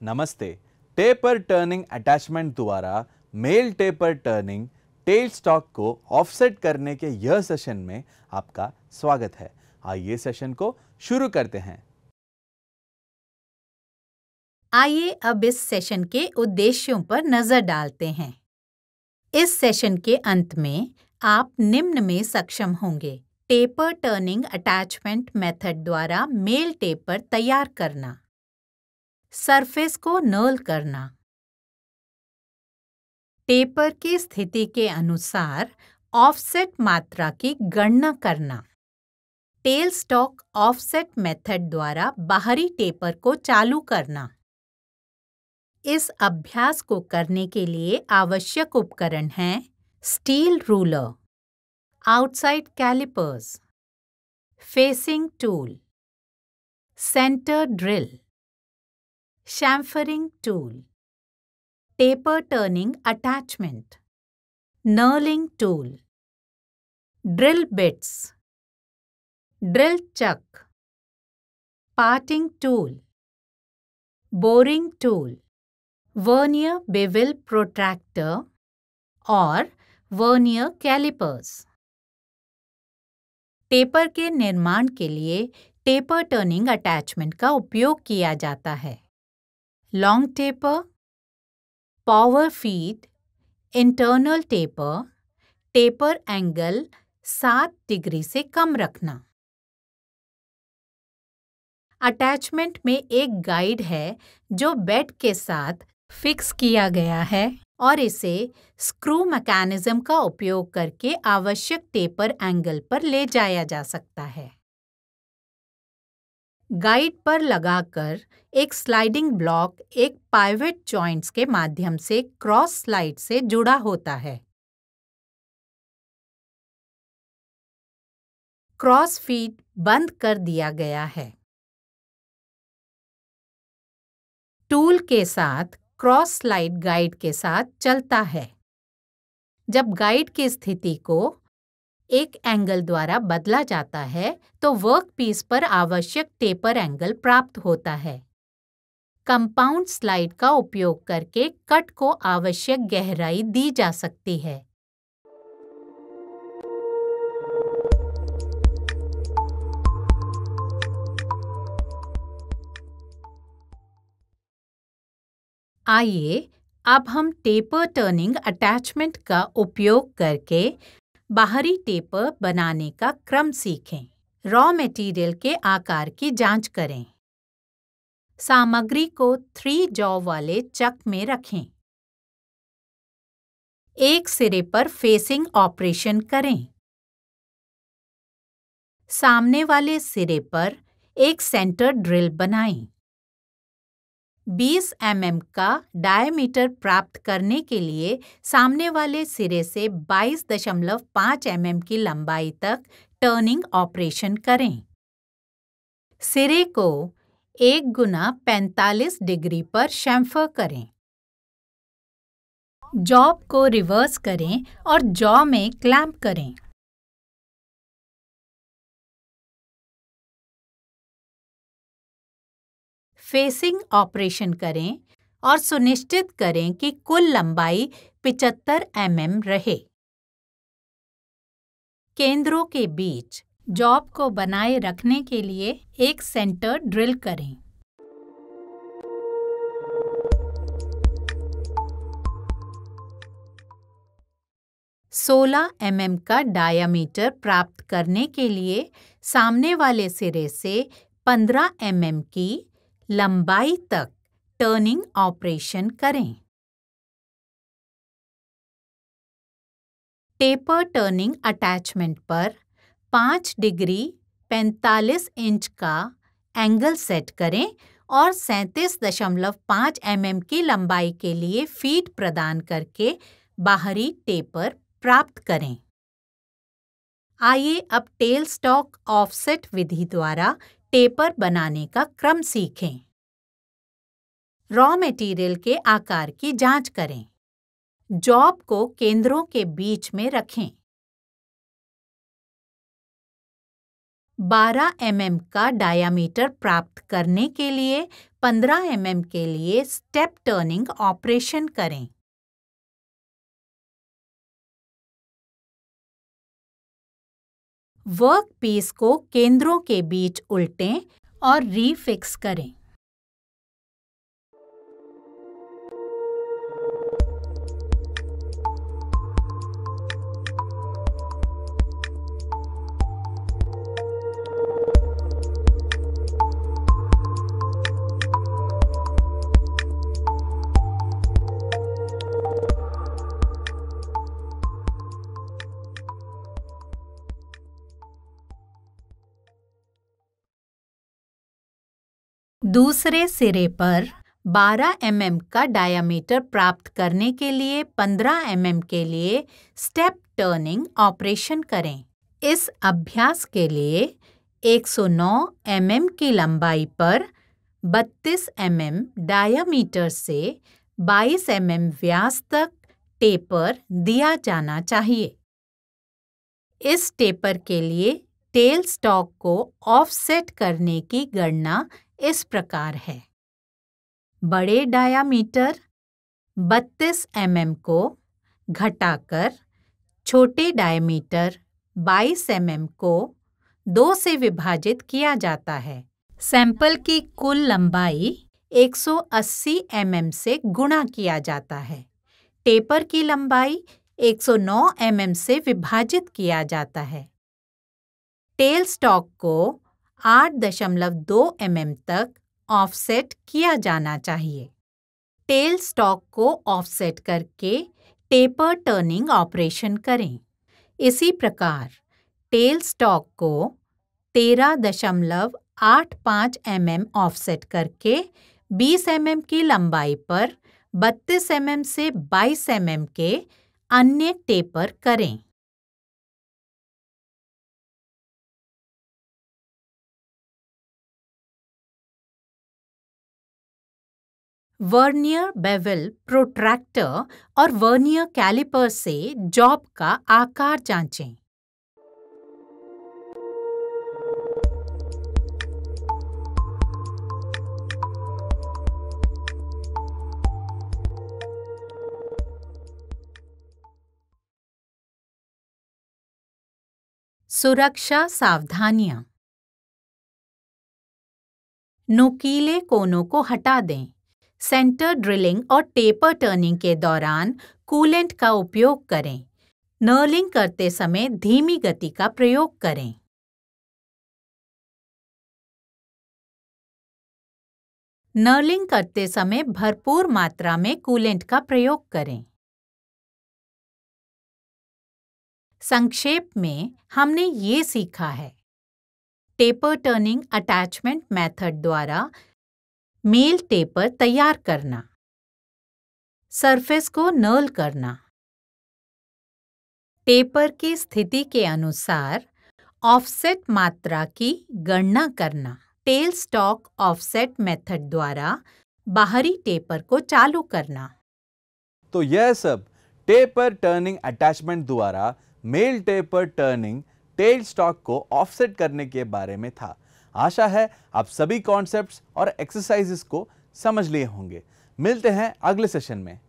नमस्ते। Taper turning attachment द्वारा male taper turning tail stock को ऑफसेट करने के यह सेशन में आपका स्वागत है। आइए सेशन को शुरू करते हैं। आइए अब इस सेशन के उद्देश्यों पर नजर डालते हैं। इस सेशन के अंत में आप निम्न में सक्षम होंगे: टेपर टर्निंग अटैचमेंट मेथड द्वारा मेल टेपर तैयार करना, सरफेस को नर्ल करना, टेपर की स्थिति के अनुसार ऑफसेट मात्रा की गणना करना, टेल स्टॉक ऑफसेट मेथड द्वारा बाहरी टेपर को चालू करना। इस अभ्यास को करने के लिए आवश्यक उपकरण हैं: steel ruler, outside calipers, facing tool, centre drill, chamfering tool, taper turning attachment, knurling tool, drill bits, drill chuck, parting tool, boring tool, vernier bevel protractor और vernier calipers। टेपर के निर्माण के लिए टेपर टर्निंग अटैचमेंट का उपयोग किया जाता है। Long taper, power feed, internal taper, taper angle 7 degree से कम रखना। अटैचमेंट में एक गाइड है जो बेड के साथ फिक्स किया गया है और इसे स्क्रू मैकेनिज्म का उपयोग करके आवश्यक टेपर एंगल पर ले जाया जा सकता है। गाइड पर लगाकर एक स्लाइडिंग ब्लॉक एक पाइवट जॉइंट्स के माध्यम से क्रॉस स्लाइड से जुड़ा होता है। क्रॉस फीड बंद कर दिया गया है। टूल के साथ क्रॉस स्लाइड गाइड के साथ चलता है। जब गाइड की स्थिति को एक एंगल द्वारा बदला जाता है तो वर्कपीस पर आवश्यक टेपर एंगल प्राप्त होता है। कंपाउंड स्लाइड का उपयोग करके कट को आवश्यक गहराई दी जा सकती है। आइए अब हम टेपर टर्निंग अटैचमेंट का उपयोग करके बाहरी टेपर बनाने का क्रम सीखें। रॉ मटेरियल के आकार की जांच करें। सामग्री को 3 जॉ वाले चक में रखें। एक सिरे पर फेसिंग ऑपरेशन करें। सामने वाले सिरे पर एक सेंटर ड्रिल बनाएं। 20 mm का डायमीटर प्राप्त करने के लिए सामने वाले सिरे से 22.5 mm की लंबाई तक टर्निंग ऑपरेशन करें। सिरे को 1 गुना 45 डिग्री पर शैम्फर करें। जॉब को रिवर्स करें और जॉ में क्लैंप करें। फेसिंग ऑपरेशन करें और सुनिश्चित करें कि कुल लंबाई 75 mm रहे। केंद्रों के बीच जॉब को बनाए रखने के लिए एक सेंटर ड्रिल करें। सोलह mm का डायामीटर प्राप्त करने के लिए सामने वाले सिरे से 15 mm की लंबाई तक टर्निंग ऑपरेशन करें। टेपर टर्निंग अटैचमेंट पर 5 डिग्री 45 इंच का एंगल सेट करें और 37.5 mm की लंबाई के लिए फीड प्रदान करके बाहरी टेपर प्राप्त करें। आइए अब टेल स्टॉक ऑफसेट विधि द्वारा टेपर बनाने का क्रम सीखें। रॉ मटेरियल के आकार की जांच करें। जॉब को केंद्रों के बीच में रखें। 12 mm का डायामीटर प्राप्त करने के लिए 15 mm के लिए स्टेप टर्निंग ऑपरेशन करें। वर्क पीस को केंद्रों के बीच उल्टें और रीफिक्स करें। दूसरे सिरे पर 12 mm का डायामीटर प्राप्त करने के लिए 15 mm के लिए स्टेप टर्निंग ऑपरेशन करें। इस अभ्यास के लिए 109 mm की लंबाई पर 32 mm डायामीटर से 22 mm व्यास तक टेपर दिया जाना चाहिए। इस टेपर के लिए टेल स्टॉक को ऑफसेट करने की गणना इस प्रकार है। बड़े डायामीटर 32 mm को घटाकर छोटे डायामीटर 22 mm को 2 से विभाजित किया जाता है। सैंपल की कुल लंबाई 180 mm से गुणा किया जाता है। टेपर की लंबाई 109 mm से विभाजित किया जाता है। टेल स्टॉक को 8.2 mm तक ऑफसेट किया जाना चाहिए। टेल स्टॉक को ऑफसेट करके टेपर टर्निंग ऑपरेशन करें। इसी प्रकार टेल स्टॉक को 13.85 mm ऑफसेट करके 20 mm की लंबाई पर 32 mm से 22 mm के अन्य टेपर करें। वर्नियर बेवल प्रोट्रैक्टर और वर्नियर कैलिपर से जॉब का आकार जांचें। सुरक्षा सावधानियां। नुकीले कोनों को हटा दें। सेंटर ड्रिलिंग और टेपर टर्निंग के दौरान कूलेंट का उपयोग करें। नर्लिंग करते समय धीमी गति का प्रयोग करें। नर्लिंग करते समय भरपूर मात्रा में कूलेंट का प्रयोग करें। संक्षेप में हमने ये सीखा है। टेपर टर्निंग अटैचमेंट मेथड द्वारा मेल टेपर तैयार करना, सरफेस को नर्ल करना, टेपर की स्थिति के अनुसार ऑफसेट मात्रा की गणना करना, टेल स्टॉक ऑफसेट मेथड द्वारा बाहरी टेपर को चालू करना। तो यह सब टेपर टर्निंग अटैचमेंट द्वारा male taper turning tail stock को ऑफसेट करने के बारे में था। आशा है आप सभी कॉन्सेप्ट्स और एक्सरसाइजेस को समझ लिए होंगे। मिलते हैं अगले सेशन में।